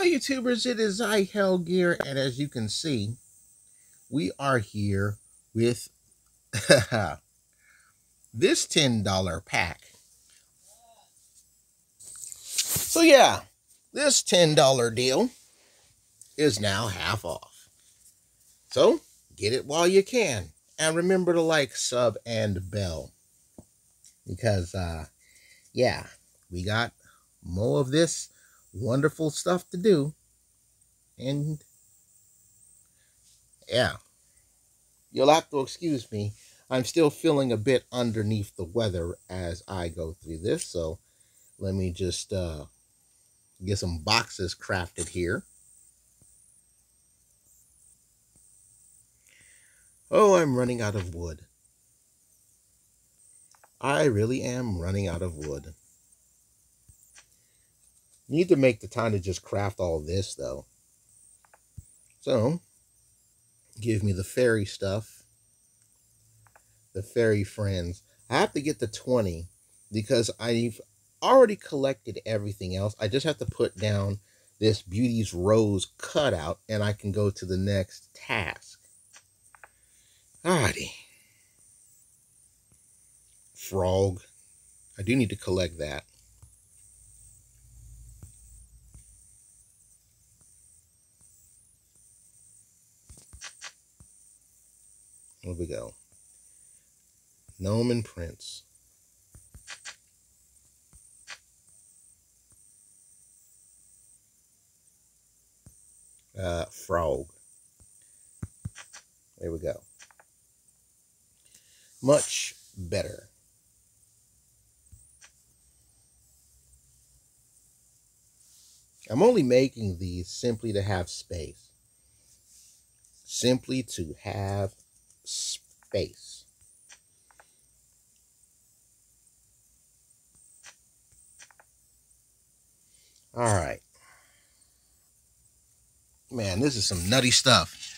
Hello YouTubers, it is I, Hellgear, and as you can see, we are here with this $10 pack. So yeah, this $10 deal is now half off. So get it while you can. And remember to like, sub, and bell. Because yeah, we got more of this wonderful stuff to do. And yeah, you'll have to excuse me. I'm still feeling a bit underneath the weather as I go through this. So let me just get some boxes crafted here. Oh, I'm running out of wood. I really am running out of wood. Need to make the time to just craft all this though. So give me the fairy stuff. The fairy friends. I have to get the 20 because I've already collected everything else. I just have to put down this Beauty's Rose cutout and I can go to the next task. Alrighty. Frog. I do need to collect that. Here we go. Gnome and Prince. Frog. There we go. Much better. I'm only making these simply to have space. Simply to have space. All right. Man, this is some nutty stuff.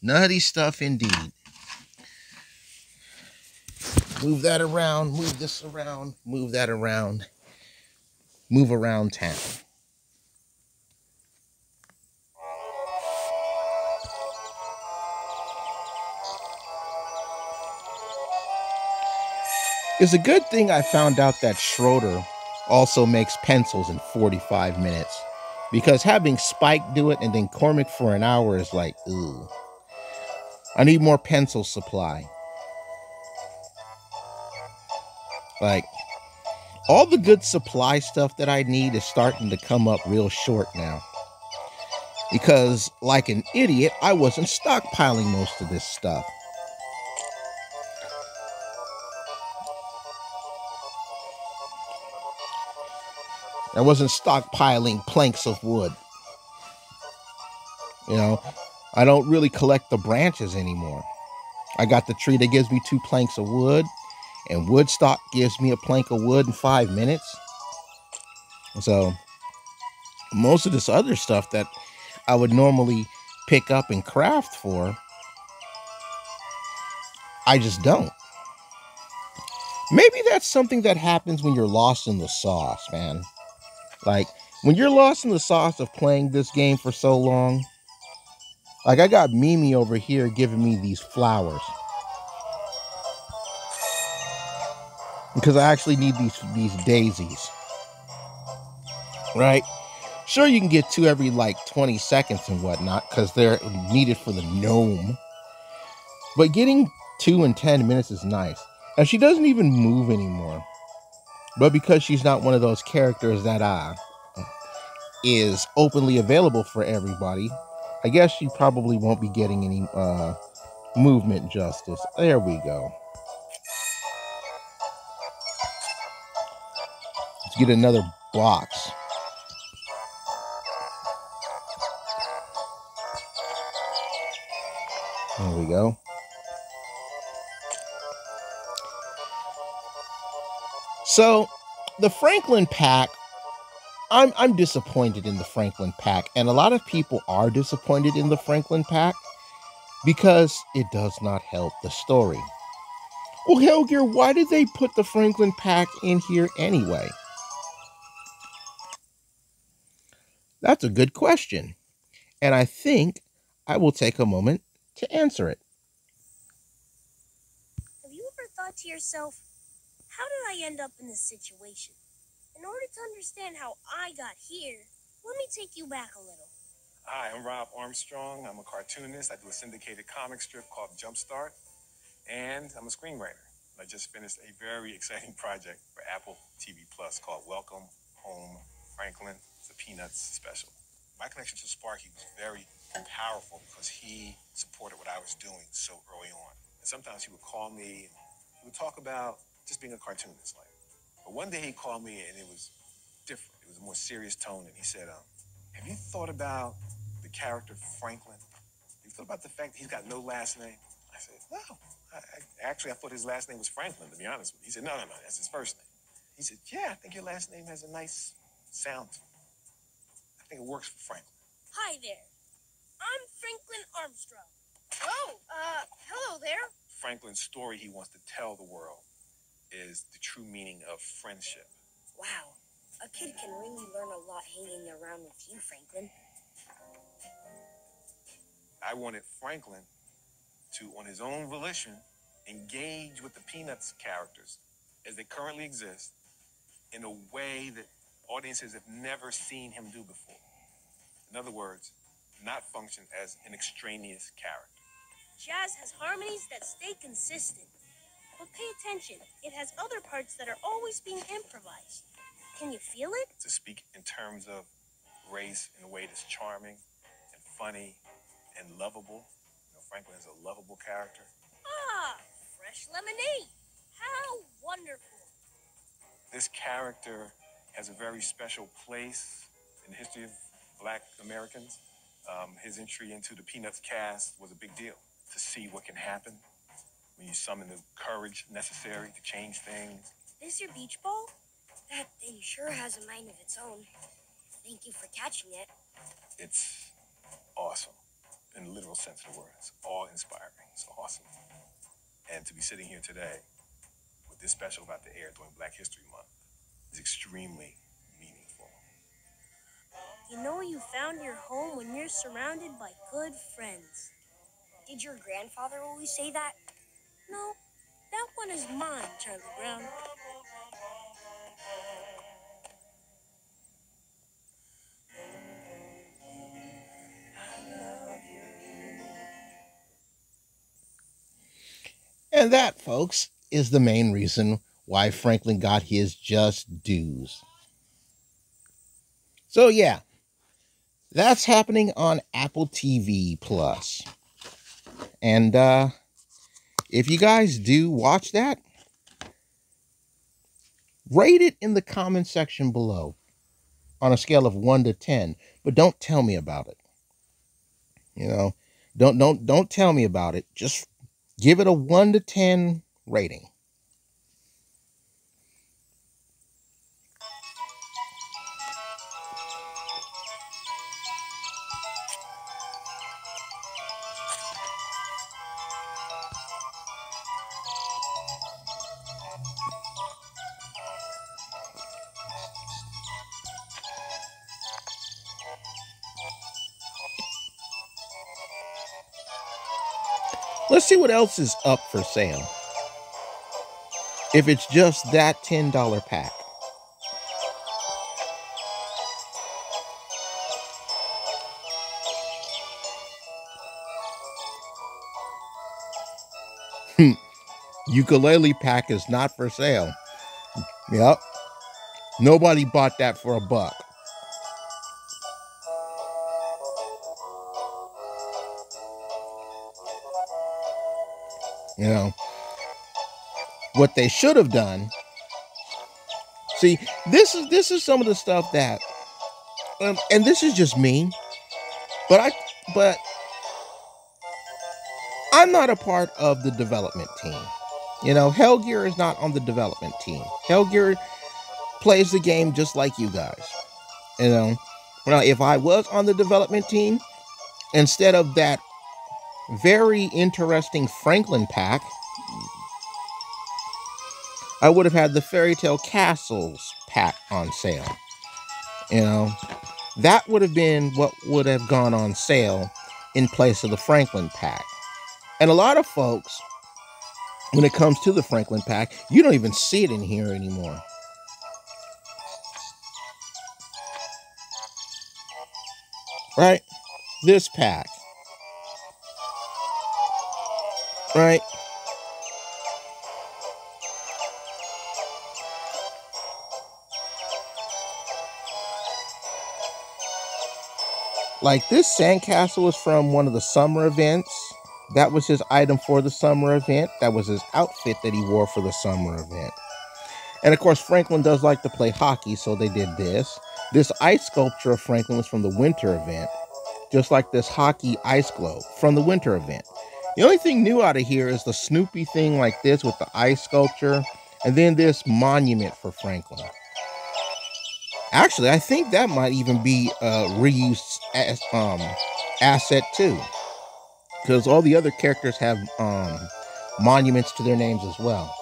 Nutty stuff indeed. Move that around, move this around, move that around. Move around town. It's a good thing I found out that Schroeder also makes pencils in 45 minutes. Because having Spike do it and then Cormac for an hour is like, ooh. I need more pencil supply. Like, all the good supply stuff that I need is starting to come up real short now. Because, like an idiot, I wasn't stockpiling most of this stuff. I wasn't stockpiling planks of wood. You know, I don't really collect the branches anymore. I got the tree that gives me 2 planks of wood, and Woodstock gives me a plank of wood in 5 minutes. So, most of this other stuff that I would normally pick up and craft for, I just don't. Maybe that's something that happens when you're lost in the sauce, man. Like, when you're lost in the sauce of playing this game for so long, like I got Mimi over here giving me these flowers. Because I actually need these daisies. Right? Sure, you can get 2 every like 20 seconds and whatnot, because they're needed for the gnome. But getting 2 in 10 minutes is nice. And she doesn't even move anymore. But because she's not one of those characters that is openly available for everybody, I guess she probably won't be getting any movement justice. There we go. Let's get another box. There we go. So, the Franklin pack, I'm disappointed in the Franklin pack, and a lot of people are disappointed in the Franklin pack because it does not help the story. Well, Hellgear, why did they put the Franklin pack in here anyway? That's a good question, and I think I will take a moment to answer it. Have you ever thought to yourself, how did I end up in this situation? In order to understand how I got here, let me take you back a little. Hi, I'm Rob Armstrong. I'm a cartoonist. I do a syndicated comic strip called Jumpstart, and I'm a screenwriter. I just finished a very exciting project for Apple TV Plus called Welcome Home Franklin. It's a Peanuts special. My connection to Sparky was very powerful because he supported what I was doing so early on. And sometimes he would call me and we would talk about just being a cartoonist. But one day he called me and it was different. It was a more serious tone, and he said, "Have you thought about the character Franklin? Have you thought about the fact that he's got no last name?" I said, "No. I thought his last name was Franklin, to be honest with you." He said, "No, that's his first name." He said, "Yeah, I think your last name has a nice sound to it. I think it works for Franklin." Hi there. I'm Franklin Armstrong. Oh, hello there. Franklin's story he wants to tell the world is the true meaning of friendship. Wow. A kid can really learn a lot hanging around with you, Franklin. I wanted Franklin to, on his own volition, engage with the Peanuts characters as they currently exist in a way that audiences have never seen him do before. In other words, not function as an extraneous character. Jazz has harmonies that stay consistent. But pay attention, it has other parts that are always being improvised. Can you feel it? To speak in terms of race in a way that's charming and funny and lovable. Franklin is a lovable character. Ah, fresh lemonade. How wonderful. This character has a very special place in the history of Black Americans. His entry into the Peanuts cast was a big deal. To see what can happen when you summon the courage necessary to change things. This your beach ball? That thing sure has a mind of its own. Thank you for catching it. It's awesome. In the literal sense of the word. It's awe-inspiring. It's awesome. And to be sitting here today with this special about to air during Black History Month is extremely meaningful. You know you found your home when you're surrounded by good friends. Did your grandfather always say that? No, that one is mine, Charlie Brown. And that, folks, is the main reason why Franklin got his just dues. So, yeah, that's happening on Apple TV Plus. And if you guys do watch that, rate it in the comment section below on a scale of 1 to 10, but don't tell me about it. You know, don't tell me about it. Just give it a 1 to 10 rating. Let's see what else is up for sale. If it's just that $10 pack. Ukulele pack is not for sale. Yep. Nobody bought that for a buck. You know, what they should have done. See, this is some of the stuff that, and this is just me, but I'm not a part of the development team. You know, Hellgear is not on the development team. Hellgear plays the game just like you guys. You know, well, if I was on the development team, instead of that very interesting Franklin pack, I would have had the Fairy Tale Castles pack on sale. You know, That would have been what would have gone on sale in place of the Franklin pack. And a lot of folks, when it comes to the Franklin pack, you don't even see it in here anymore. Right? This pack. Right? Like this sandcastle was from one of the summer events. That was his item for the summer event. That was his outfit that he wore for the summer event. And of course, Franklin does like to play hockey, so they did this. This ice sculpture of Franklin was from the winter event, just like this hockey ice globe from the winter event. The only thing new out of here is the Snoopy thing like this with the ice sculpture, and then this monument for Franklin. Actually, I think that might even be a reused asset too, because all the other characters have monuments to their names as well.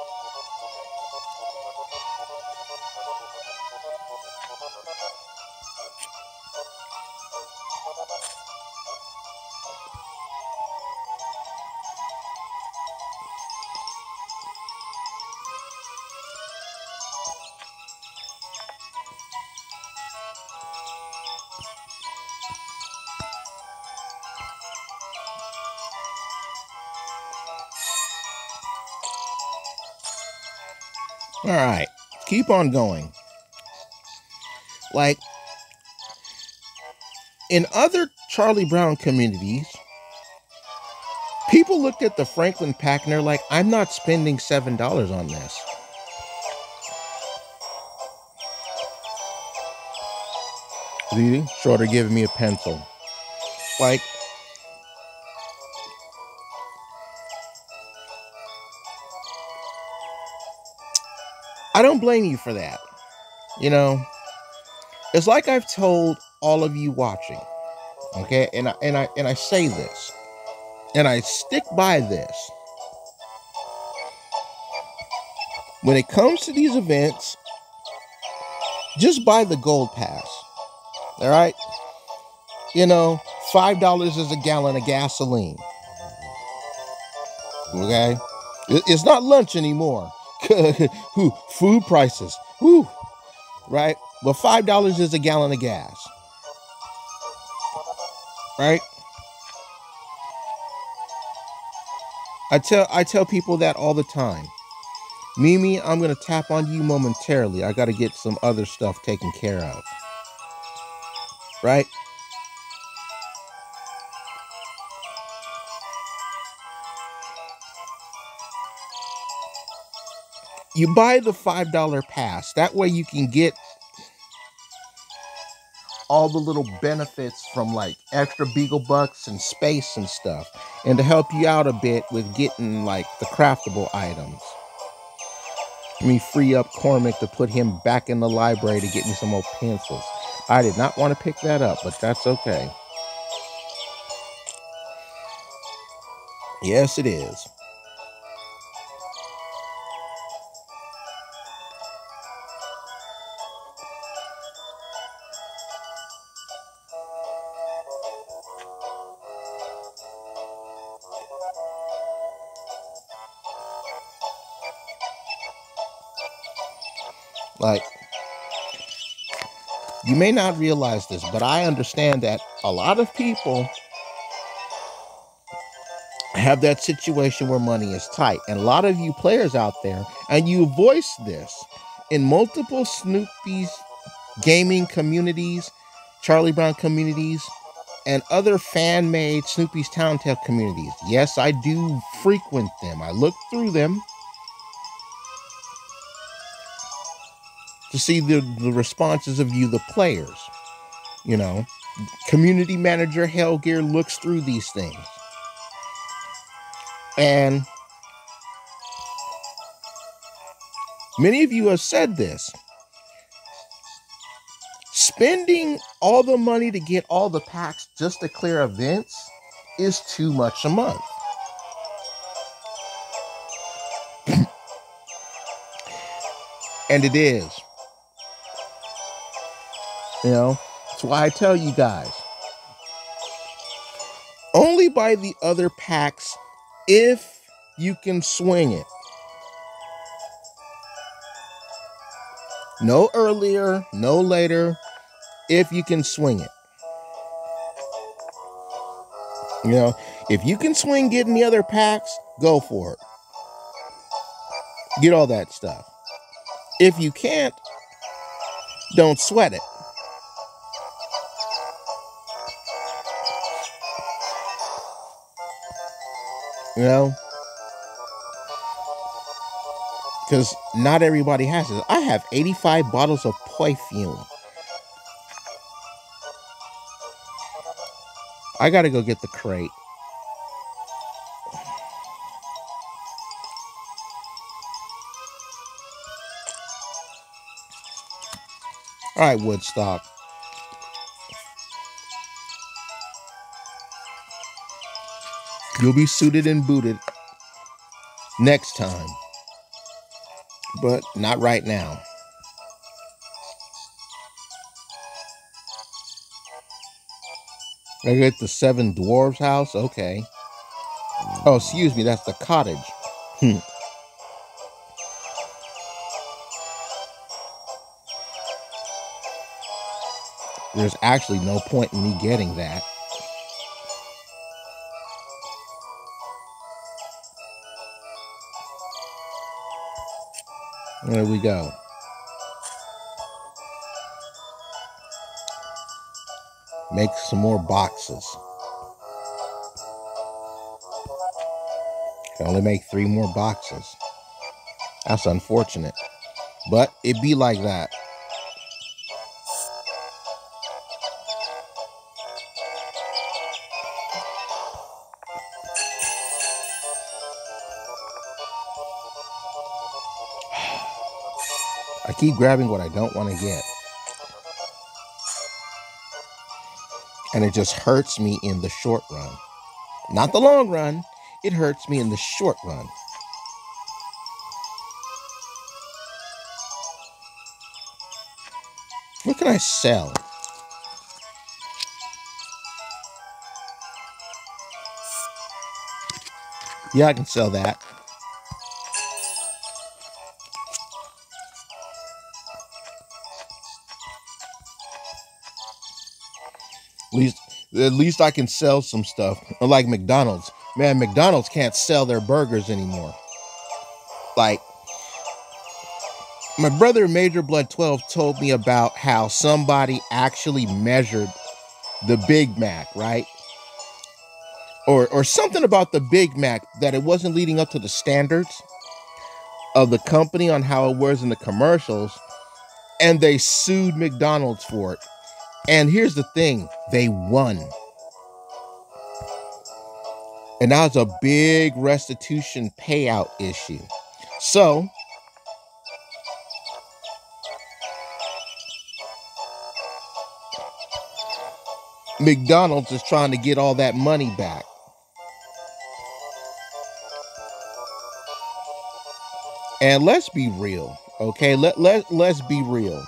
All right, keep on going. Like in other Charlie Brown communities, people looked at the Franklin pack and they're like, I'm not spending $7 on this. Reading, Shorter giving me a pencil. Like, I don't blame you for that. You know, it's like I've told all of you watching, okay? And I say this, and I stick by this. When it comes to these events, just buy the gold pass. All right? You know, $5 is a gallon of gasoline. Okay? It's not lunch anymore. Food prices. Whew. Right? But $5 is a gallon of gas. Right? I tell people that all the time. Mimi, I'm gonna tap on you momentarily. I gotta get some other stuff taken care of. Right? You buy the $5 pass. That way you can get all the little benefits from like extra Beagle Bucks and space and stuff. And to help you out a bit with getting like the craftable items. Let me free up Cormac to put him back in the library to get me some more pencils. I did not want to pick that up, but that's okay. Yes, it is. Like, you may not realize this, but I understand that a lot of people have that situation where money is tight. And a lot of you players out there, and you voice this in multiple Snoopy's gaming communities, Charlie Brown communities, and other fan-made Snoopy's Town Tale communities. Yes, I do frequent them. I look through them to see the responses of you, the players. You know, community manager Hellgear looks through these things. And many of you have said this. Spending all the money to get all the packs just to clear events is too much a month. And it is. You know, That's why I tell you guys, only buy the other packs if you can swing it. No earlier, no later, if you can swing it. You know, if you can swing getting the other packs, go for it. Get all that stuff. If you can't, don't sweat it. You know? Because not everybody has it. I have 85 bottles of perfume. I gotta go get the crate. All right, Woodstock. You'll be suited and booted next time. But not right now. I get the Seven Dwarves house? Okay. Oh, excuse me, that's the cottage. There's actually no point in me getting that. There we go. Make some more boxes. Can only make 3 more boxes. That's unfortunate. But it be like that. I keep grabbing what I don't want to get. And it just hurts me in the short run. Not the long run. It hurts me in the short run. What can I sell? Yeah, I can sell that. At least I can sell some stuff. Unlike McDonald's. Man, McDonald's can't sell their burgers anymore. Like, my brother Major Blood 12 told me about how somebody actually measured the Big Mac, right? Or something about the Big Mac, that it wasn't leading up to the standards of the company on how it was in the commercials, and they sued McDonald's for it. And here's the thing, they won. And now it's a big restitution payout issue. So, McDonald's is trying to get all that money back. And let's be real, okay? Let's be real.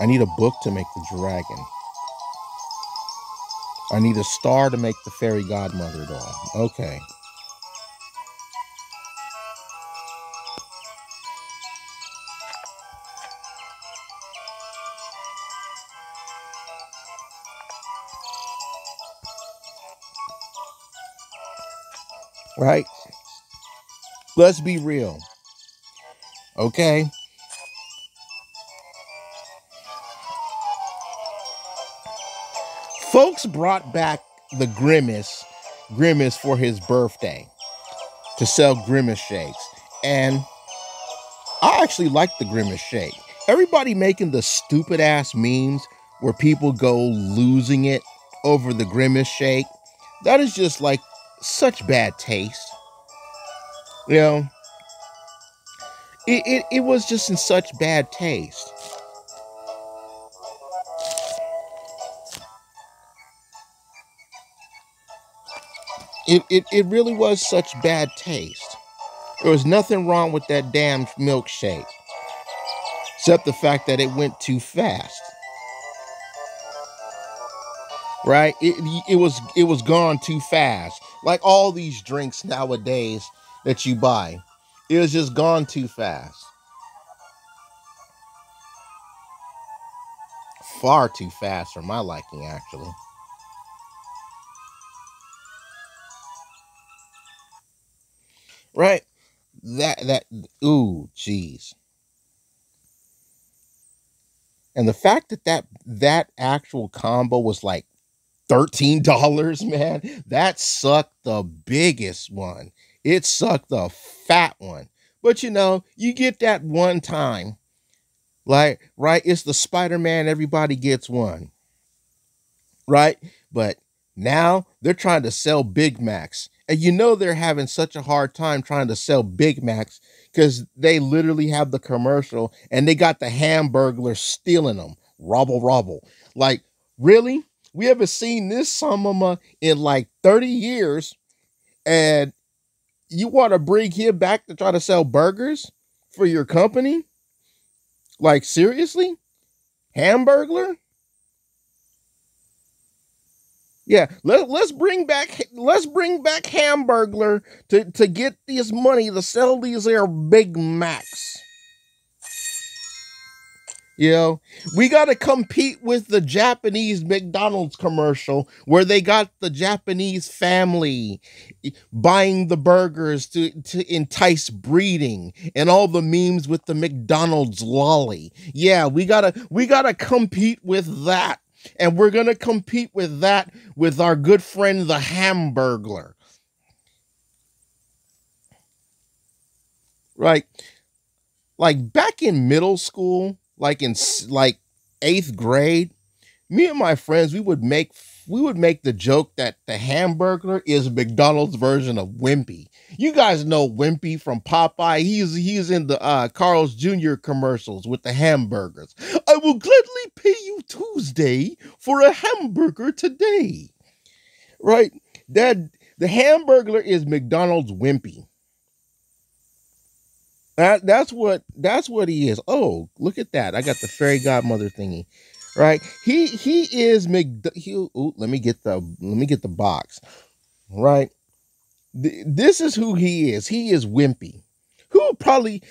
I need a book to make the dragon. I need a star to make the fairy godmother doll. Okay. Right? Let's be real. Okay? Folks brought back the Grimace for his birthday to sell Grimace shakes. And I actually like the Grimace shake. Everybody making the stupid ass memes where people go losing it over the Grimace shake. That is just like such bad taste. You know, it was just in such bad taste. It really was such bad taste. There was nothing wrong with that damn milkshake, except the fact that it went too fast. Right? It was gone too fast. Like all these drinks nowadays that you buy, it was just gone too fast. Far too fast for my liking, actually. Right? That ooh, jeez. And the fact that that actual combo was like $13, man, that sucked the biggest one. It sucked the fat one. But you get that one time. Like, right? It's the Spider-Man, everybody gets one. Right? But now they're trying to sell Big Macs. And they're having such a hard time trying to sell Big Macs because they literally have the commercial and they got the Hamburglar stealing them. Robble, robble. Like, really? We haven't seen this Samama in like 30 years. And you want to bring him back to try to sell burgers for your company? Like, seriously? Hamburglar? Yeah, let's bring back Hamburglar to get this money to sell these there Big Macs. You know, we got to compete with the Japanese McDonald's commercial where they got the Japanese family buying the burgers to entice breeding and all the memes with the McDonald's lolly. Yeah, we gotta compete with that. And we're gonna compete with that with our good friend the Hamburglar. Right? Like back in middle school, like in like 8th grade, me and my friends we would make the joke that the Hamburglar is McDonald's version of Wimpy. You guys know Wimpy from Popeye. He's in the Carl's Jr. commercials with the hamburgers. I will gladly pay you Tuesday for a hamburger today. Right? That the Hamburglar is McDonald's Wimpy. That's what he is. Oh, look at that! I got the fairy godmother thingy, right? He is let me get the box, right? This is who he is. He is Wimpy. Who would probably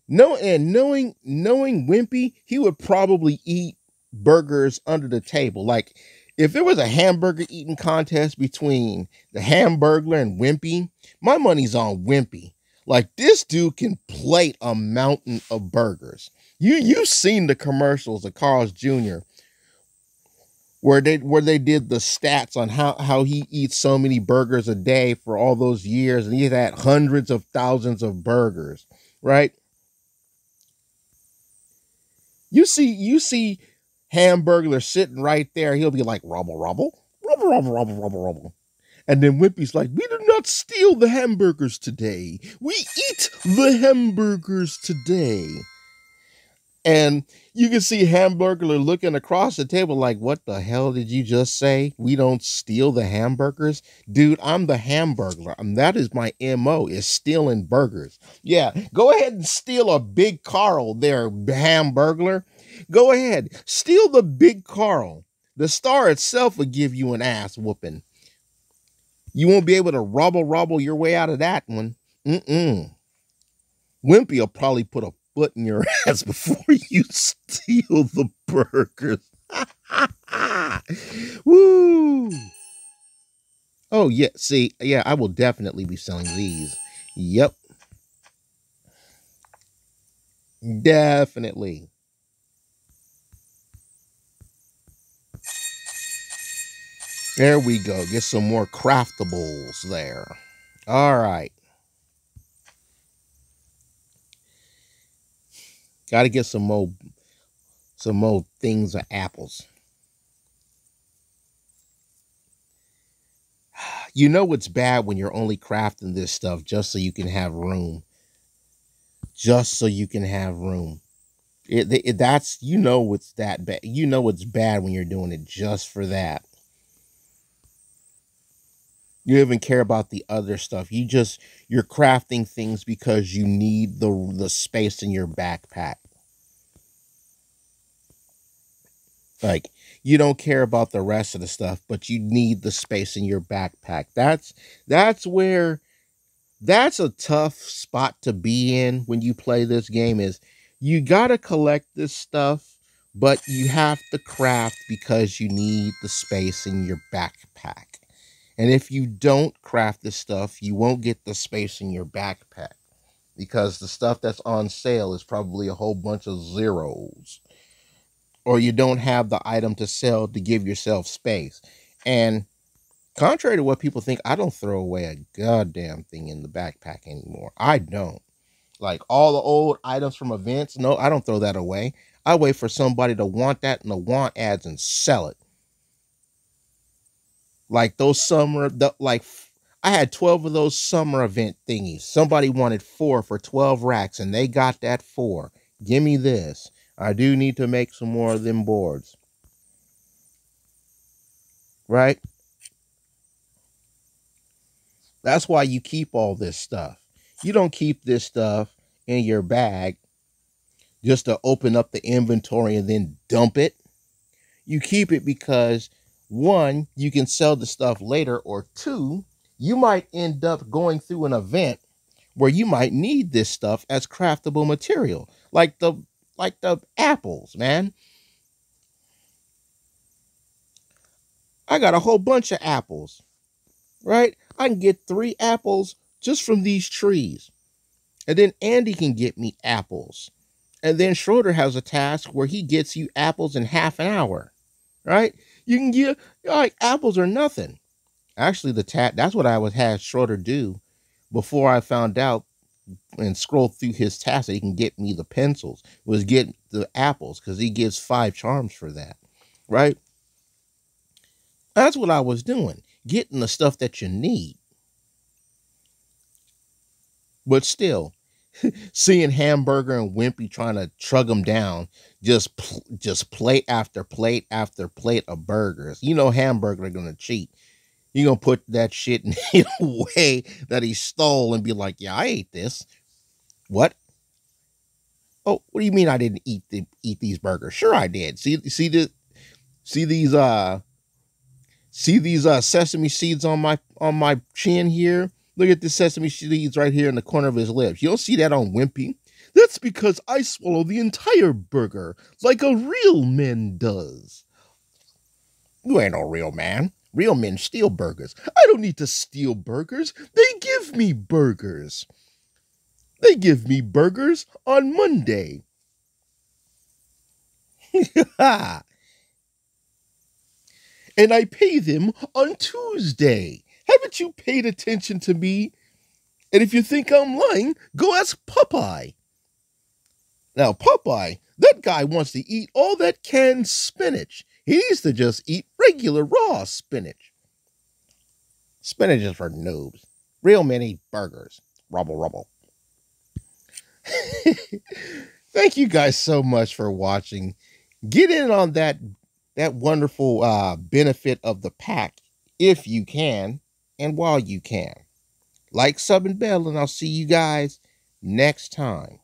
knowing Wimpy, he would probably eat burgers under the table. Like if there was a hamburger eating contest between the Hamburglar and Wimpy, my money's on Wimpy. Like this dude can plate a mountain of burgers. You've seen the commercials of Carl's Jr. where they did the stats on how he eats so many burgers a day for all those years, and he had hundreds of thousands of burgers, right? You see Hamburglar sitting right there. He'll be like rubble rubble rubble rubble rubble rubble rubble. And then Wimpy's like, we do not steal the hamburgers today. We eat the hamburgers today. And you can see Hamburglar looking across the table like, what the hell did you just say? We don't steal the hamburgers? Dude, I'm the Hamburglar. That is my MO, is stealing burgers. Yeah, go ahead and steal a Big Carl there, Hamburglar. Go ahead, steal the Big Carl. The star itself will give you an ass whooping. You won't be able to robble your way out of that one. Mm-mm. Wimpy will probably put a foot in your ass before you steal the burgers. Woo! Oh yeah, see, yeah, I will definitely be selling these. Yep, definitely. There we go. Get some more craftables there. All right. Got to get some more things of apples. You know it's bad when you're only crafting this stuff just so you can have room. Just so you can have room. That's it's that bad. You know it's bad. You know it's bad when you're doing it just for that. You don't even care about the other stuff. You're crafting things because you need the space in your backpack. Like, you don't care about the rest of the stuff, but you need the space in your backpack. That's where that's a tough spot to be in when you play this game. Is you got to collect this stuff, but you have to craft because you need the space in your backpack. And if you don't craft this stuff, you won't get the space in your backpack because the stuff that's on sale is probably a whole bunch of zeros, or you don't have the item to sell to give yourself space. And contrary to what people think, I don't throw away a goddamn thing in the backpack anymore. I don't. Like all the old items from events, no, I don't throw that away. I wait for somebody to want that in the want ads and sell it. Like those I had 12 of those summer event thingies. Somebody wanted 4 for 12 racks and they got that 4. Give me this. I do need to make some more of them boards. Right? That's why you keep all this stuff. You don't keep this stuff in your bag just to open up the inventory and then dump it. You keep it because one, you can sell the stuff later, or two, you might end up going through an event where you might need this stuff as craftable material, like the apples, man. I got a whole bunch of apples, right? I can get 3 apples just from these trees. And then Andy can get me apples. And then Schroeder has a task where he gets you apples in half an hour, right? You can get like apples or nothing. Actually, that's what I would have Schroeder do before I found out and scroll through his tasks that he can get me the pencils, was get the apples because he gives 5 charms for that, right? That's what I was doing, getting the stuff that you need. But still, seeing Hamburger and Wimpy trying to trug them down, just plate after plate after plate of burgers. You know Hamburger are gonna cheat. You're gonna put that shit in a way that he stole and be like, "Yeah, I ate this." What? Oh, what do you mean I didn't eat these burgers? Sure, I did. See these sesame seeds on my chin here. Look at the sesame seeds right here in the corner of his lips. You don't see that on Wimpy. That's because I swallow the entire burger like a real man does. You ain't no real man. Real men steal burgers. I don't need to steal burgers. They give me burgers. They give me burgers on Monday. and I pay them on Tuesday. Haven't you paid attention to me? And if you think I'm lying, go ask Popeye. Now, Popeye, that guy wants to eat all that canned spinach. He needs to just eat regular raw spinach. Spinach is for noobs. Real men eat burgers. Rubble, rubble. Thank you guys so much for watching. Get in on that wonderful benefit of the pack if you can and while you can. Like, sub, and bell, and I'll see you guys next time.